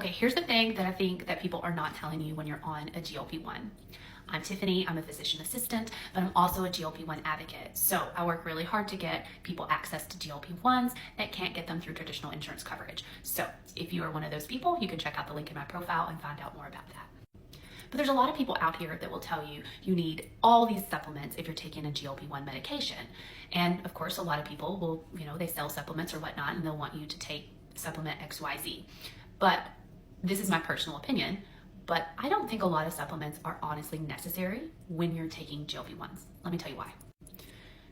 Okay, here's the thing that I think that people are not telling you when you're on a GLP-1. I'm Tiffany, I'm a physician assistant, but I'm also a GLP-1 advocate. So I work really hard to get people access to GLP-1s that can't get them through traditional insurance coverage. So if you are one of those people, you can check out the link in my profile and find out more about that. But there's a lot of people out here that will tell you you need all these supplements if you're taking a GLP-1 medication. And of course, a lot of people will, they sell supplements or whatnot, and they'll want you to take supplement XYZ. But this is my personal opinion, but I don't think a lot of supplements are honestly necessary when you're taking GLP-1s. Let me tell you why.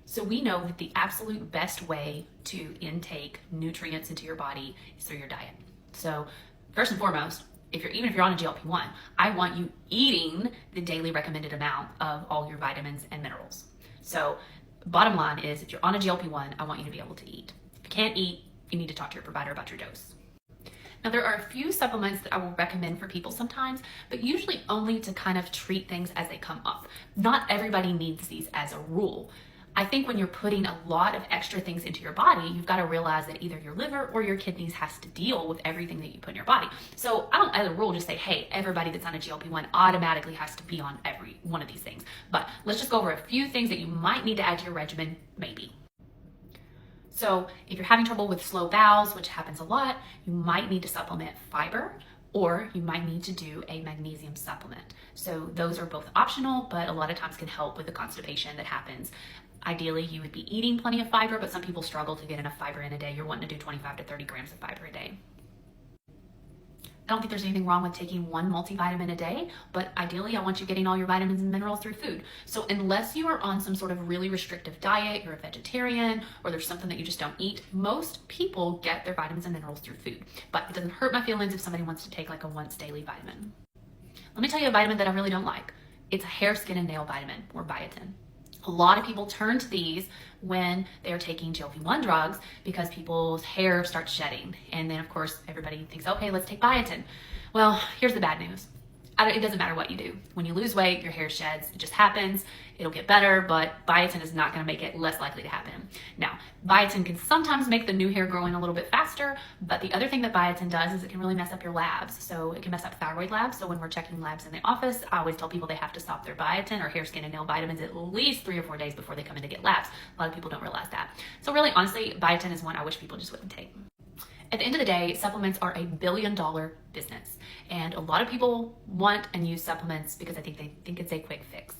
So we know that the absolute best way to intake nutrients into your body is through your diet. So first and foremost, even if you're on a GLP-1, I want you eating the daily recommended amount of all your vitamins and minerals. So bottom line is, if you're on a GLP-1, I want you to be able to eat. If you can't eat, you need to talk to your provider about your dose. Now, there are a few supplements that I will recommend for people sometimes, but usually only to kind of treat things as they come up. Not everybody needs these as a rule. I think when you're putting a lot of extra things into your body, you've got to realize that either your liver or your kidneys has to deal with everything that you put in your body. So I don't, as a rule, just say, hey, everybody that's on a GLP-1 automatically has to be on every one of these things. But let's just go over a few things that you might need to add to your regimen, maybe. So if you're having trouble with slow bowels, which happens a lot, you might need to supplement fiber, or you might need to do a magnesium supplement. So those are both optional, but a lot of times can help with the constipation that happens. Ideally, you would be eating plenty of fiber, but some people struggle to get enough fiber in a day. You're wanting to do 25 to 30 grams of fiber a day. I don't think there's anything wrong with taking one multivitamin a day, but ideally I want you getting all your vitamins and minerals through food. So unless you are on some sort of really restrictive diet, you're a vegetarian, or there's something that you just don't eat, most people get their vitamins and minerals through food. But it doesn't hurt my feelings if somebody wants to take like a once daily vitamin. Let me tell you a vitamin that I really don't like. It's a hair, skin, and nail vitamin, or biotin. A lot of people turn to these when they are taking GLP-1 drugs because people's hair starts shedding. And then of course, everybody thinks, okay, let's take biotin. Well, here's the bad news. It doesn't matter what you do. When you lose weight, your hair sheds. It just happens. It'll get better, but biotin is not going to make it less likely to happen. Now, biotin can sometimes make the new hair growing a little bit faster, but the other thing that biotin does is it can really mess up your labs. So it can mess up thyroid labs. So when we're checking labs in the office, I always tell people they have to stop their biotin or hair, skin, and nail vitamins at least 3 or 4 days before they come in to get labs. A lot of people don't realize that. So really, honestly, biotin is one I wish people just wouldn't take. At the end of the day, supplements are a billion-dollar business. And a lot of people want and use supplements because they think it's a quick fix.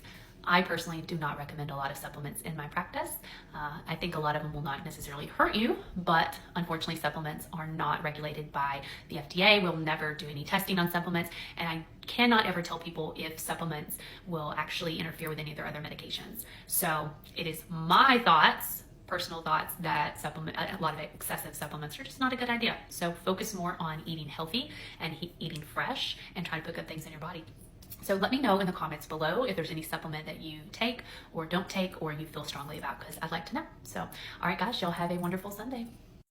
I personally do not recommend a lot of supplements in my practice. I think a lot of them will not necessarily hurt you, but unfortunately supplements are not regulated by the FDA. We'll never do any testing on supplements, and I cannot ever tell people if supplements will actually interfere with any of their other medications. So it is my personal thoughts that a lot of excessive supplements are just not a good idea. So focus more on eating healthy and eating fresh and try to put good things in your body. So let me know in the comments below if there's any supplement that you take or don't take or you feel strongly about, because I'd like to know. So, all right, guys, y'all have a wonderful Sunday.